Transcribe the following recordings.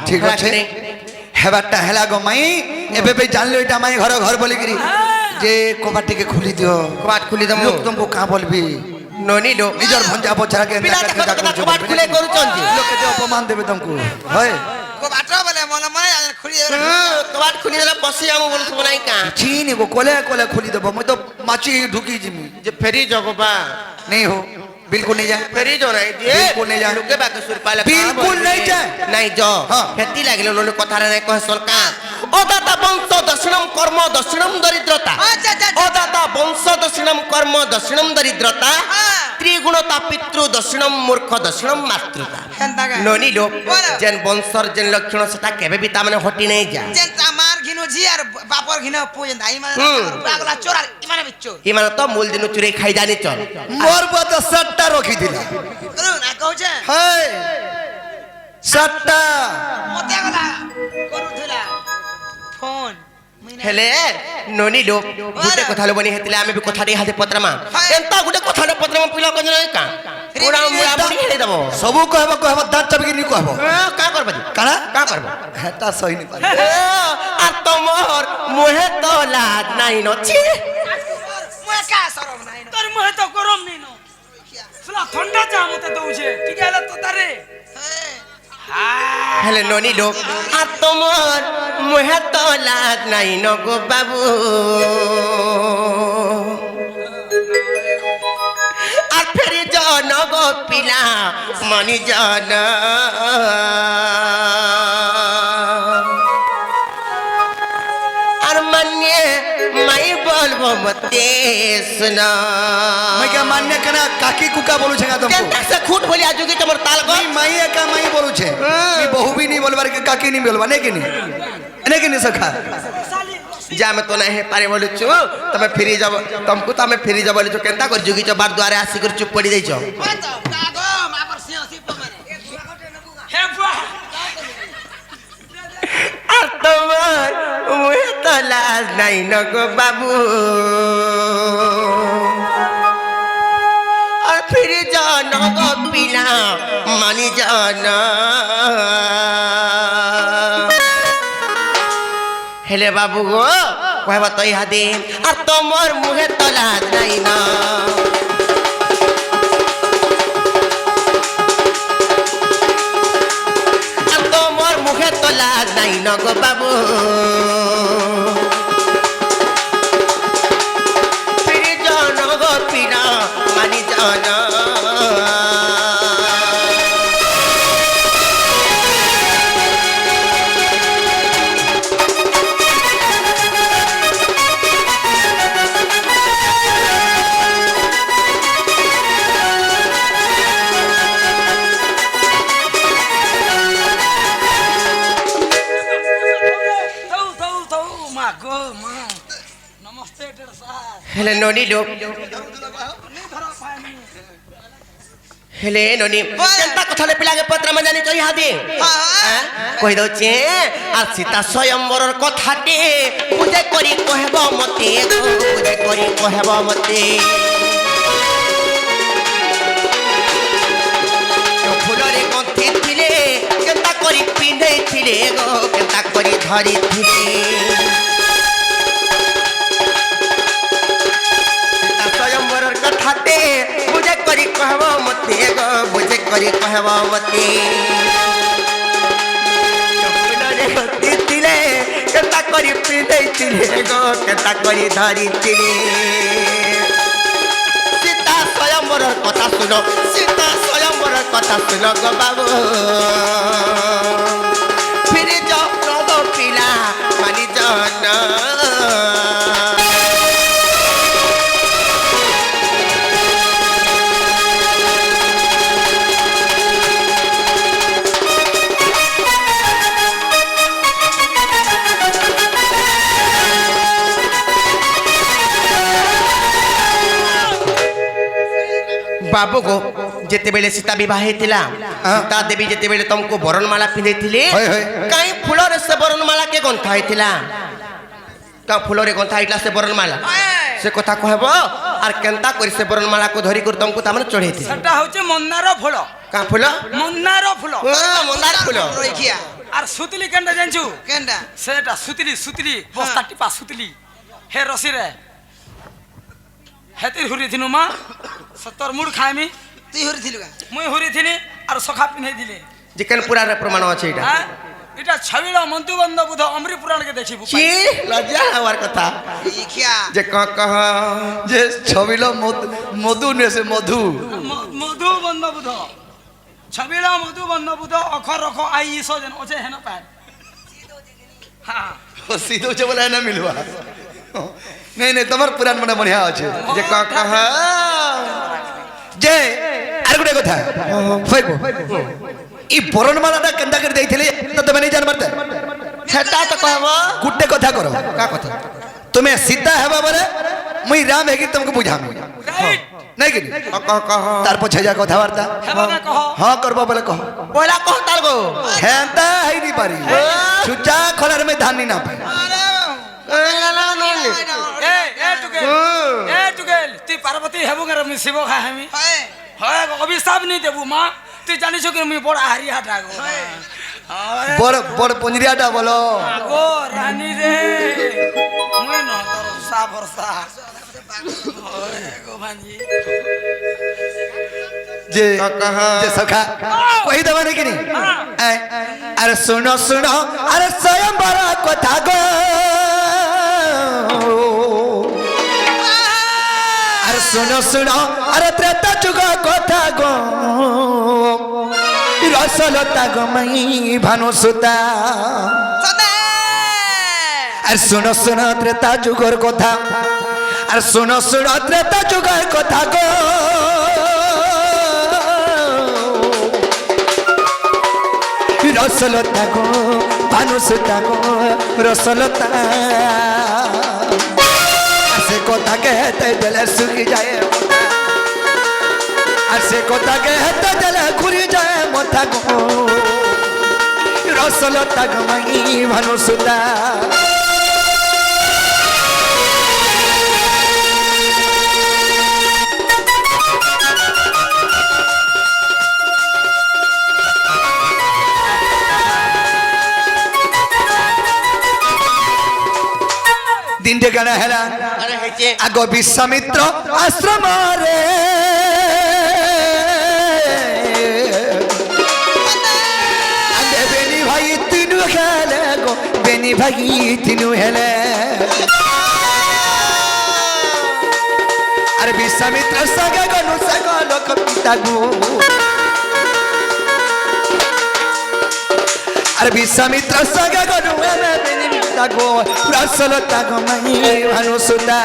ঠিক আছে হেবারটা হেলা গো মাই এবে জানলো এটা মাই ঘর ঘর বলি গিরি যে কবাট টিকে খুলি দিও কবাট খুলি দম লোক তুমকো কা বলবি ননি লো নিজর ভঞ্জা বছরা কে কবাট খুলে করুচন্তি লোকে যে অপমান দেবে তুমকো হয় কবাট বলে মনে মনে খুলি কবাট খুলি দেলে বসি আমু বলছ নাই কা চিনি গো কোলে কোলে খুলি দেব মই তো মাছি ঢুকি জিমি যে ফেরি জগবা नहीं हो बिल्कुल नहीं जाए ফেরি জো নাই দিয়ে बिल्कुल नहीं जाए লোকে বাকে সুর পালে बिल्कुल नहीं जाए নাই জ হ্যাঁ। হেতি লাগিল লোকে কথা নাই কহ সরকা ও দাদা বংশ দর্শনম কর্ম দর্শনম দরিদ্রতা ও দাদা বংশ দর্শনম কর্ম দর্শনম দরিদ্রতা ত্রিগুণতা পিতৃ দর্শনম মূর্খ দর্শনম মাতৃতা ননি লোক যেন বংশর যেন লক্ষণ সেটা কেবে বি তা মানে হটি নাই যা যেন আমার ঘিনো জি আর বাপর ঘিনো পর্যন্ত আই মানে পাগলা চোরা ইমানে বিচ্চো ইমানে তো মূল দিন চুরি খাই জানি চল मोर बद सट्टा रखी दिला না কইছে हाय सट्टा মতে গলা করুথিলা ফোন হেলে ননি লোক গুটে কথা লবনি হেতিলে আমি বি কথা দেই হাতে পত্রমা এন্তা গুটে কথা দে পত্রমা পিলা কন নাই কা পুরা মুড়া মুড়ি হেলে দেব सबू कहब दांत चाबी नहीं कहब কা করবা काना কা করব हेटा सही नहीं पारे আর তোমার মোহে তো লাজ নাই নছি মুয়ে কা সরম নাই তোর মুহে তো গরম নেই নো শুলা ঠান্ডা চা মতে দউছে ঠিক আছে তো তারে হেলে ননি লোক আর তোমার মোহে তো লাজ নাই নগো বাবু আর ফেরি জন গো পিলা মনি জন আর মানে মাই বলবো মতে শোনা मैं क्या मान्य कना काकी कुका बोलू छेगा तुमको কেনটা সে খুট বলি আজুকি তোমার তাল গো नहीं माई का माई बोलू छे मी बहु भी नहीं बोलबार के काकी नहीं बोलबा नहीं कि नहीं सखा যে আমি তো নাই পারে বলুছু তুমি ফিরি যাব তুমকু তো আমি ফিরি যাব বলছো কেনটা কর যুগি বার দুয়ারে আসি করে চুপ পড়ি যাইছো ওই তো কাগো আমার সিও সিপ মানে হে বুয়া আর তোমার মুহে তো লাজ নাই নগো বাবু আর ফিরি যাও নগো পিলা মানি যাও না হেলে বাবু গো কহবা তো ইহাদে আর তোমার মুহে তো লাজ নাই না আর তোমার মুহে তো লাজ নাই না গো বাবু ফিরে যাও না গো পিনা মানি যাও না থৌ মা গো মা নমস্তে টের সাহেব হেলে ননি লোক হেলে ননি কেনটা কথালে পিলাকে পত্র মা জানি কই হাদে কই দউছে আর সীতা স্বয়ম্বরর কথাতে বুঝে করি কহব মতে বুঝে করি কহব মতে ফুলরে গন্থি ছিলে কেনটা করি পিঁধে ছিলে গো কেনটা করি ধরি ছিলে স্বয়ম্বরর কথাতে বুঝে করি কহব মতে গো বুঝে করি কহব মতে ফুলরে গন্থি ছিলে কেনটা করি পিঁধে ছিলে গো কেনটা করি ধরি ছিলে সীতা স্বয়ম্বরর কথা শুনো সীতা স্বয়ম্বরর কথা শুনো গো বাবু ফিরে যাও গো পিলা মানি যাও না बाबू को जेतेबेले सीता विवाह हेतिला सीता देवी जेतेबेले तुमको बरणमाला पिंधेथिले काई फुलर से बरणमाला के गंथा हेतिला का फुलरे गंथा हेतिला से बरणमाला से कथा कहबो आर केनता करि से बरणमाला को धरि कर तुमको तामने चढ़ेथि সেটা হচ্ছে মন্দার ফুল का फुल মন্দার ফুল मंदार फुल রইখিয়া আর সুতলি কেনটা জানছু কেনটা সেটা সুতলি সুতলি বস্তা টিপা সুতলি হে রসিরে হেতির হুরি থিনু মা সতর মুড় খাইমি তুই হরিছিলু গা মুই হুরি থিনি আর সখা পিনাই দিলে যে কেন পুরারে প্রমাণ আছে এটা হ্যাঁ এটা ছবিলা মন্তুবন্ধ বুধ অমরি পুরাণকে দেখিবু কি লজ্জা হওয়ার কথা দেখিয়া যে কহ যে ছবিল মধু নেছে মধু মধু বন্ধ বুধ ছবিলা মধু বন্ধ বুধ অখর রখ আই ইসো যেন ওছে হেন পায় হ্যাঁ सीधो से बोला है ना मिलवा नहीं नहीं तुम्हार पुराण मने बढ़िया আছে যে কহ যে আর গুটে কথা ফেকো ই বরণমালাটা কেন্দা করে দেইଥିଲେ তো তুমি নাই জানবারতে সেটা তো কহব গুটে কথা করো কা কথা তুমি সিধা হেবা বলে মুই রাম হেকি তোমাকে বুঝামি রাইট নাই কি কহ তার পছে যা কথাবার্তা হেবা না কহ হ্যাঁ করবা বলে কহ পয়লা কহ তার গো হেতা হইনি পারি সুচা খলার মে ধান না পাই এ টুকেল তুই পার্বতী হেবু গে আমি শিব খাই আমি হয় হয় অভিশাপ নি দেবু মা তুই জানিস কি আমি বড় হারি হাটা গো বড় বড় পঞ্জরিয়াটা বলো গো রানী রে মুই ন তোর সা ভরসা গো ভাঞ্জি যে যে সখা কই দেবা নাকি নি আরে শুনো শুনো আরে স্বয়ং বড় কথা গো আরে শুনো শুনো আরে ত্রেতা যুগ কথা গো রসলতা গো মাই ভানু সুতা সদে আর শুনো শুনো ত্রেতা যুগর কথা আর শুনো শুনো ত্রেতা যুগের কথা গো রসলতা গো ভানুসুতা গো রসলতা আর সে কথা কেতে দিলে শুকি যায় আর সে কথা কেতে দিলে ঘুরি যায় মাথা গো রসলতা গো মাই ভানুসুতা দিনটে কেন হেলা আরে হেছে আগ বিশ্বামিত্র আশ্রম রে আগে বেনি ভাই তিনু হেলে গো বেনি ভাই তিনু হেলে আরে বিশ্বামিত্র সঙ্গে গনু সঙ্গ লোক পিতা গো আরে বিশ্বামিত্র সঙ্গে গনু হেলে বেনি পিতা গো রসলতা গো মাই ভানু সুতা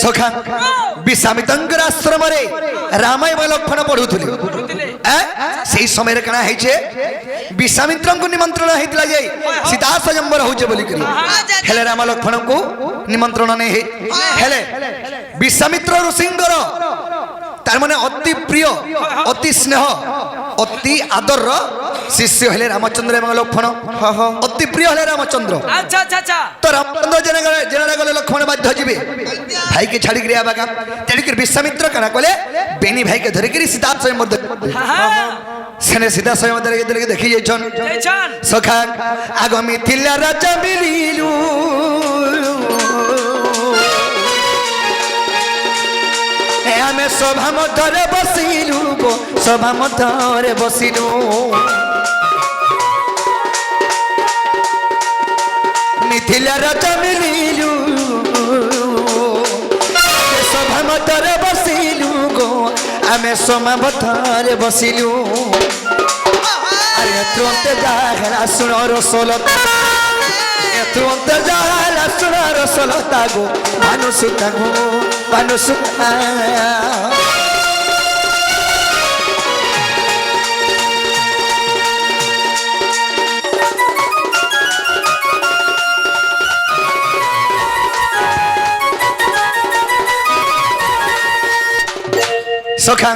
সখা বিশ্বামিত্রঙ্কর আশ্রমরে রামায়ণ লক্ষণ পড়ুথিলে সেই সময়ের কানা হয়েছে বিশ্বামিত্রঙ্কু নিমন্ত্রণ হয়েছিল যে সীতা স্বয়ম্বর হচ্ছে বলি করি হেলে রাম লক্ষণଙ୍କୁ নিমন্ত্রণ নেই হেলে বিশ্বামিত্র ঋষিঙ্কর তার মানে অতি প্রিয় অতি স্নেহ অতি আদর শিষ্য হলে রামচন্দ্র এবং লক্ষণ অতি প্রিয় হলে রামচন্দ্র আচ্ছা আচ্ছা আচ্ছা তো রামচন্দ্র জেনে গেলে লক্ষ্মণ বাধ্য যাবে ভাইকে ছাড়ি গিয়ে আবাকা তেণুকরি বিশ্বামিত্র কানা কলে বেনি ভাইকে ধরে গিয়ে সীতা স্বয়ম্বর সেনে সীতা স্বয়ম্বর দেখি যাইছন জয়চান সখা আগামী থিলা রাজা মিলিলু আমি সভা মধ্যে বসিলু গো সভা মধ্যে বসিলু মিথিলা রাজা মিলিলু সভা মধ্যে বসিলু গো আমি সভা মধ্যে বসিলু আরে তুমতে যাহেলা শুনো রসলতা তুমতে যাহেলা শুনো রসলতা গো ভানুসুতা গো ভানুসুতা সখা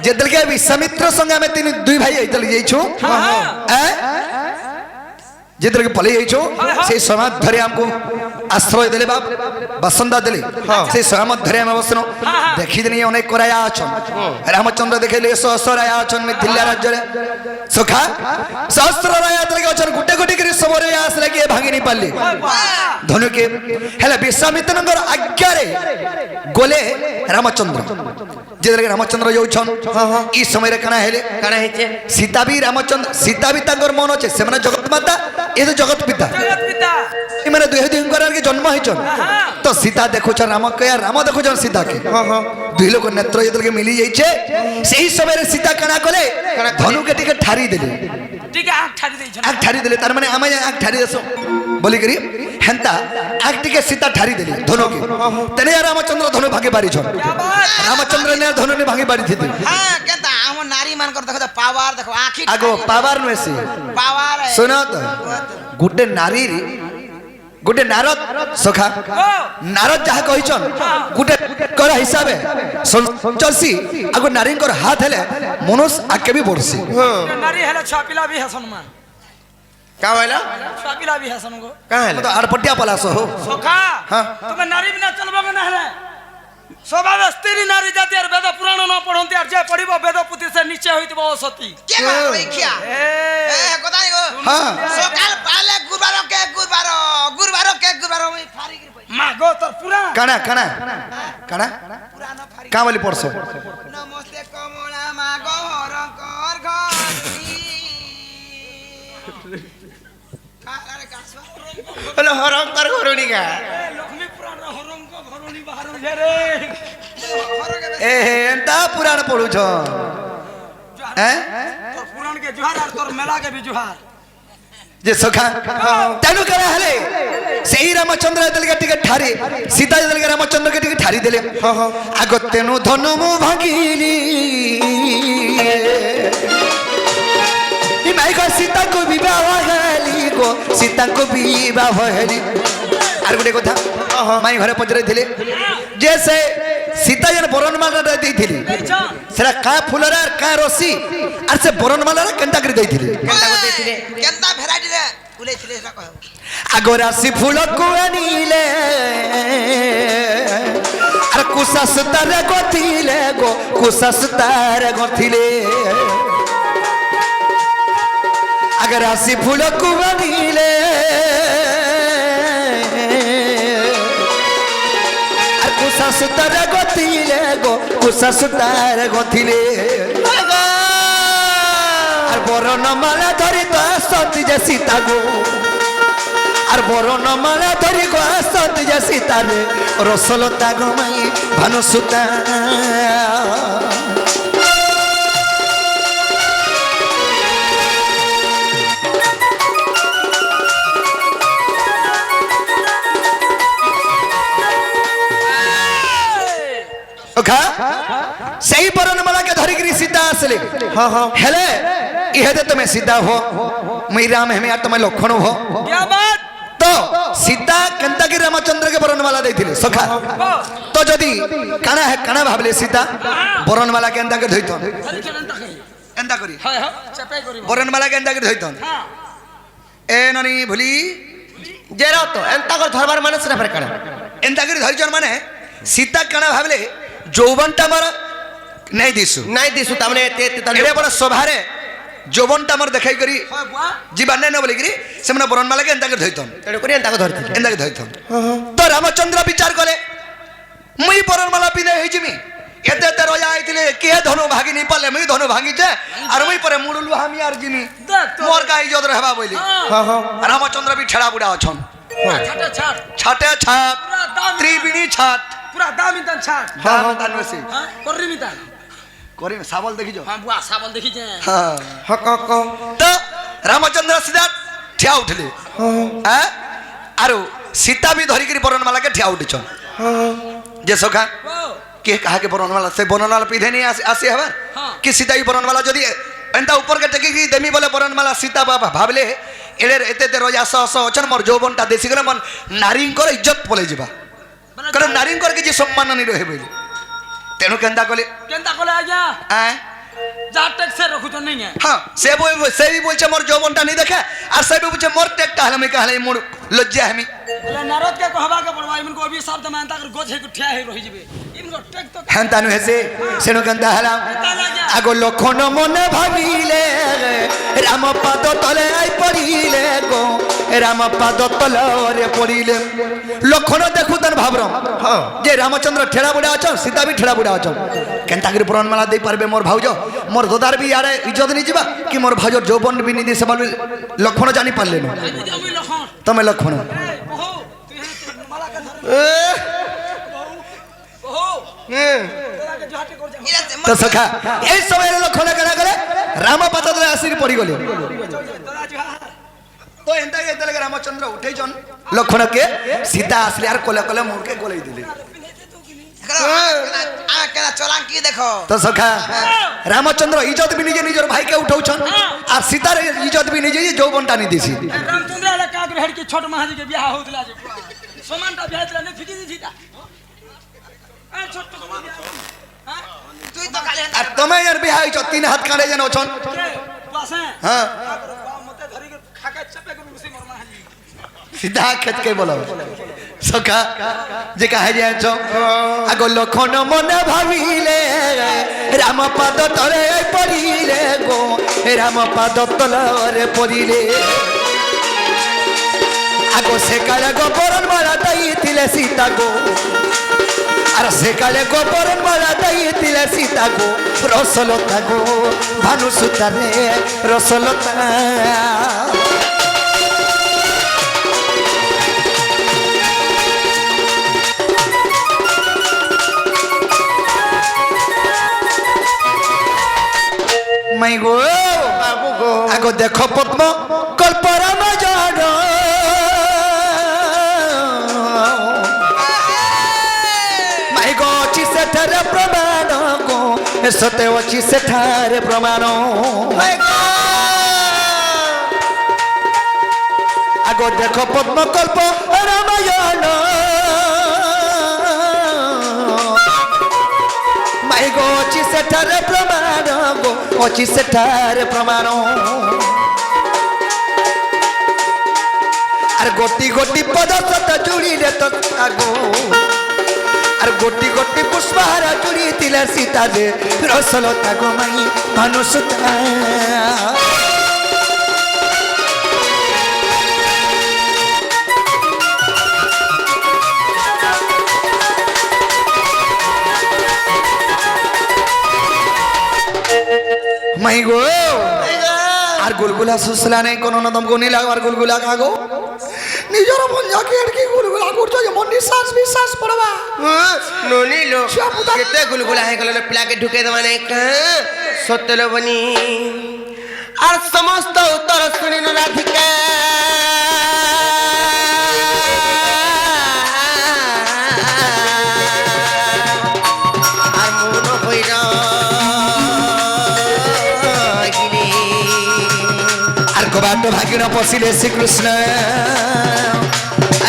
যেতলকে বিশ্বামিত্র সঙ্গে আমি দুই ভাই এইতল যাইছু যেতলকে পলাই যাইছু সেই সময় ধরে আমকু আশ্রয় দেলে বাপ বাসন্দা দেলে সেই সময় ধরে আমি বসনো দেখি দিন অনেক রায়া আছেন রামচন্দ্র দেখাইলে সহস্র রায়া আছেন মিথিলা রাজ্যরে সুখা সহস্র রায়া দেলে আছেন গুটে গুটি করে সব রায়া আসলে কি ভাঙি নি পারলি ধনুকে হেলে বিশ্বামিত্রঙ্কর আজ্ঞারে গলে রামচন্দ্র যেতলে রামচন্দ্র যাউছন এই সময় কানা হেলে কাଣା ହେଇଛେ সীতা বি রামচন্দ্র সীতা বি তাঙ্কর মন আছে সেমানে জগৎ মাতা এ তো জগৎ পিতা জগৎ পিতা এমানে দুই দুইঙ্কর আর কি জন্ম হইছন তো সীতা দেখুছন রামকে আর রাম দেখুছন সীতাকে দুই লোক নেত্র যেতলকে মিলি যাইছে সেই সময় সীতা কানা কলে ধনুকে টিকে ঠারি দেলে টিকে আখ ঠারি দেইছন আখ ঠারি দেলে তার মানে আমি আখ ঠারি দেছো বলি করি হেন্তা আখ টিকে সীতা ঠারি দেলে ধনুকে তেনে রামচন্দ্র ধনু ভাগে পারিছন রামচন্দ্র নে ধনু নে ভাগে পারি থিতে হ্যাঁ কেতা আমার নারী মানকর দেখো পাওয়ার দেখো আখি আগো পাবার নয়েছে পাওয়ার শোনো তো গোটে নারীর গোটে নারদ সখা নারদ যাহা কহিছন গোটে করা হিসাবে চলছি আগো নারীঙ্কর হাত হেলে মনুষ আগে বি বড়ছি নারী হেলে ছুয়া পিলা বি হেসন মা କାଁ କହିଲ ছুয়া পিলা বি হেসন গো କାଁ ହେଲା তো আড়পটিয়া পলাশ হো সখা হ্যাঁ। তুমি নারী বিনা চলবো না হেলে স্বভাবে স্ত্রী নারী জাতি আর বেদ পুরাণ ন পড়ন্তি আর যে পড়িব বেদ পুতি সে নিশ্চয় হইতব সতী কে মারো ইখিয়া এ কথা নাই গো হ্যাঁ সকাল পালে গুরবার কে গুরবার ওই ফারি গির পই মা গো তোর পুরা কানা কানা কানা পুরানো ফারি কা বলি পড়ছো নমস্তে কমলা মা গো হরঙ্কর ঘরি আরে কাসবা ବୋଲେ ହରଙ୍କର ଘରୁଣିକା লক্ষ্মী পুরাণ হরঙ্গ ঘরণী বাহার রে এ হে এন্তা পুরাণ পড়ুছ হ্যাঁ তোর পুরাণ কে জুহার আর তোর মেলা কে भी জুহার যে সখা তেনু করা হেলে সেই রামচন্দ্র যেতলকে টিকে ঠারি সীতা যেতলকে রামচন্দ্রকে টিকে ঠারি দেলে আগ তেনু ধনু মু ভাঙিলি মাইক সীতাଙ୍କୁ বিবাহ হেলি গো সীতাଙ୍କୁ বিবাহ হেলি আর গোটে কথা মাই ঘরে পচারিলে যে সে সীতা যেন বরণমালাটা ଦେଇଥିଲି সেটা কা ফুলর আর কা রসি আর সে বরণমালার কেন্তা করে ଦେଇଥିଲି কেনতা ভ্যারাইটি রে উলেছিলে সেটা কহ আগ রাশি ফুলକୁ আনিলে আর কুসা সুতারে গথিলে গো কুসা সুতারে গথিলে अगर राशि फूल को बनीले और कुसा सुतार गथिले गो कुसा सुतार गथिले और बरन माला धरी तो आसती जे सीता गो और बरन माला धरी गो आसती जे सीता रे रसलता गमाई भानु सुता সেই বরণমালা কে ধরি করি সীতা আসলে হেলে ইহেতে তুমি সীতা হো মুই রাম হেমে আর তুমি লক্ষণ হো क्या बात তো সীতা কেনতা কি রামচন্দ্র কে বরণমালা দেইଥିଲେ সখা তো যদি কানা কানা ভাবলে সীতা বরণমালা কেনতা কে ধইত हरी चलन तक এনতা করি हाय हां चपे करी বরণমালা কেনতা কে ধইত हां এ ননি ভুলি ଯେ ରହ ତ ଏନ୍ତା କରି ଧରବାର ମାନେ ସେଟା ଫେରେ କାଣା এনতা করে ধরিছন মানে সীতা কানা ভাবলে যৌবনটা আমার নাই দিছু ନାଇଁ ଦିଶୁ ତାମାନେ ଏତେ ଏତେ ତାମାନେ এড়ে বড় সভারে যৌবনটা আমার দেখাই করি हाय बुआ জীবান নাই না বলি করি সেমনে বরণমালাকে এনতা করে ধইতন ତେଣୁ କରି ଏନ୍ତାକୁ ଧରିଥିଲେ এনতা করে ধইতন তো রামচন্দ্র বিচার করে মুই বরণমালা পিনে হইছিমি এতে এতে রজা আইতিলে কে ধনু ভাগি নি পালে মুই ধনু ভাঙিছে আর মুই পরে মুড়ুলু হামি আর জিমি দেখ তো মোর গাই ইজ্জত রহবা বলি ହଁ ହଁ রামচন্দ্র বি ছেড়া বুড়া অছন छाटे छाट ছাটে ছাট पूरा दाम ত্রিবিণী ছাট पूरा दाम इंतन छाट দাম তানবসি हां कररी मिता করি সাবল দেখিছ हां बुआ साबल देखी जे হ্যাঁ ହଁ କହ କହ তো রামচন্দ্র সিধা ঠিয়া উঠলে হ্যাঁ আর সীতা বি ধরিকি বরণমালাকে ঠিয়া উঠিছন যে সখা ओ কে কাহাকে বরণমালা সে বরণমালা পিধে নিয়ে আসি হবার হ্যাঁ। কি সীতা এই বরণমালা যদি এন্তা উপরকে টেকি কি দেমি বলে বরণমালা সীতা বাবা ভাবলে এড়ে এতে এতে রজা সহ অছন মোর যৌবনটা দেশি গেলে মন নারীঙ্কর ইজ্জত পলাই যাবা কারণ নারীঙ্কর কিছু সম্মান নি রহে বলি তেণু কেন্তা কলে केंता कोले आज्ञा হ্যাঁ যা ট্যাক্সে রাখুছন নাই না হ্যাঁ সে भी বলছে মোর যৌবনটা नहीं দেখে আর সে भी বলছে মোর টেকটা হলে আমি কাহলে মোর লজ্জা আমি বলে নারদ কে কহবা কে পড়বা ইমন কো অভিশাপ দে মানতা করে গোছ হে ঠিয়া হে রহি যাবে ইমন টেক তো হেন্তানু হেসে সেনু কেন্তা হলাম আগো লক্ষণ মনে ভাবিলে রাম পাদ তলে আই পড়িলে গো রাম পাদ তলরে পড়িলে লক্ষণ দেখু তার ভাবরম যে রামচন্দ্র ঠেড়া বুড়া আছন সীতা বি ঠেড়া বুড়া আছন কেন্তা করে পুরাণমালা দেই পারবে মোর ভাউজ মোর দদার বি আরে ইজ্জত নি ଯିବା কি মোর ভাউজর যৌবন বি নি দি সে বলবে লক্ষণ জানি পারলে না আমি লখন তুমি লক্ষণ বহু তুই হে মালা কে ধরে বহু তোরা কে ঝাটি কর যা তো সখা এই সময় লক্ষণ কেনা গলে রাম পাদ তলে আসি পড়ি গলে তোরা যা তো এন্তা এতে লাগে রামচন্দ্র উঠেছন লক্ষণকে সীতা আসলে আর কোলে কোলে মুরকে গলাই দিলে কেনা চলাং কি দেখো তো সখা রামচন্দ্র ইজ্জত বি নিজে নিজের ভাইকে উঠাউছন আর সীতার ইজ্জত বি নিজে যৌবনটা নি দিছি রামচন্দ্র আলা কাক হেড কি ছোট মাহাজি কে বিয়াহ হউতলা যে সমানটা বিয়াহ হউতলা নে ফিকি দিছিটা এ ছোট তো হ্যাঁ তুই তো খালি আর তুমি এর বিয়া হইছ তিন হাত কাঁড়ে যেন অছন কে পাসে হ্যাঁ মতে ধরি কে খাকা চেপে কে মুসি মোর মাহাজি सीधा खेत के बोलो सखा जे कहे जाएछ आगो लखन मन भाविले राम पाद तले पड़िले गो राम पाद तलरे पड़िले आगो से काले गोबरन माला दईथिले सीता गो আর সেকালে গোবরন মালা দইতিলে সীতা গো রসলতা গো ভানু সুতারে রসলতা মাই গো বাবু গো আগো দেখো পদ্ম কল্পরাম জড় মাই গো অছি সেঠারে প্রমাণ গো সতে অছি সেঠারে প্রমাণ আগো দেখো পদ্ম কল্প রামায়ণ মাই গো অছি সেঠারে প্রমাণ গো অছি সেঠারে প্রমাণ আর গোটি গোটি পদার্থ জুড়িলে তো আগো আর গোটি গোটি পুষ্পহারা জুড়ি দিলে সীতা দে রসলতা গো মাই মানুষতা মাই গো আর গুলগুলা সুসলা নেই কোন নদম গুনি লাগো আর গুলগুলা খাগো নিজর বঞ্জাকে এড়কি গুলগুলা করছো যে মন নিঃশ্বাস বিশ্বাস পড়বা ননি লো কেতে গুলগুলা হয়ে গেল পিলাকে ঢুকে দেওয়া নেই সত্যল বনি আর সমস্ত উত্তর শুনিন রাধিকা আর মন হইল আর কবাট ভাগিন পশিলে শ্রীকৃষ্ণ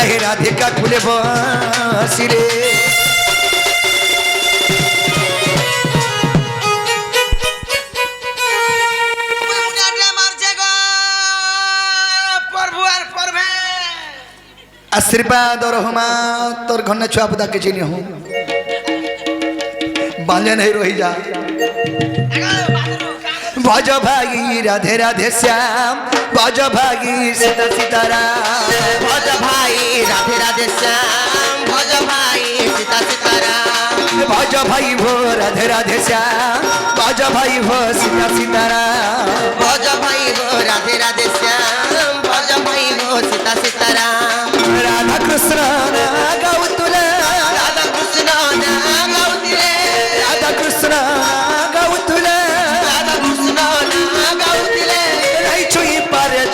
আহে রাধিকা খুলে বসিলে आशीर्वाद रहमा तोर घर छुआ पुता के चिन्ह हूँ बाले नहीं रही जा भज भागी राधे राधे श्याम भज भागी सीता सीताराम भज भाई राधे राधे श्याम भज भाई सीता सीताराम भज भाई भो राधे राधे श्याम भज भाई भो सीता सीताराम भज भाई हो राधे राधे श्याम भज भाई हो सीता सीताराम राधा कृष्ण गौतुले राधा कृष्ण गाउतिले राधा कृष्ण गौतुले राधा कृष्ण गाउतिले नहीं छुई पारे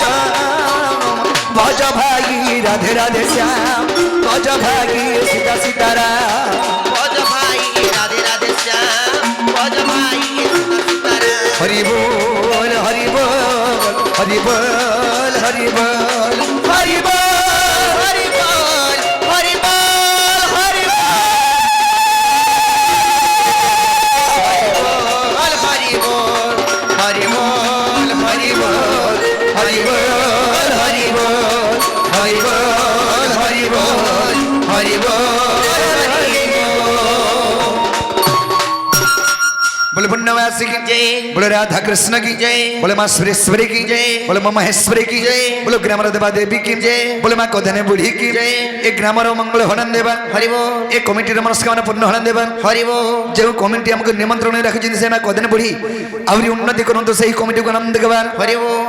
भज भागी राधे राधे श्याम भज भागी सीता सीताराम भज भाई राधे राधे श्याम भज भाई सीता सीताराम हरि बोल हरि बोल हरि बोल हरि बोल हरि बोल हरि बोल हरि बोल हरि बोल हरि बोल হরি বল হরি বল হরি বল হরি বল হরি বল बोले पुण्यवासी की जय। बोले राधा कृष्ण की जय। बोले माँ सुरेश्वरी की जय। बोले माँ महेश्वरी की जय। बोले ग्रामर देवा देवी की जय। बोले माँ कौधने बुढ़ी की जय। एक ग्रामर मंगल हनन देवा हरि बोल एक कमिटी मनस्कामना पूर्ण हनन देवा हरि बोल जो कमिटी हमको निमंत्रण रखी से माँ कौधने बुढ़ी आहरी उन्नति करते से कमिटी को आनंद देवा हरि बोल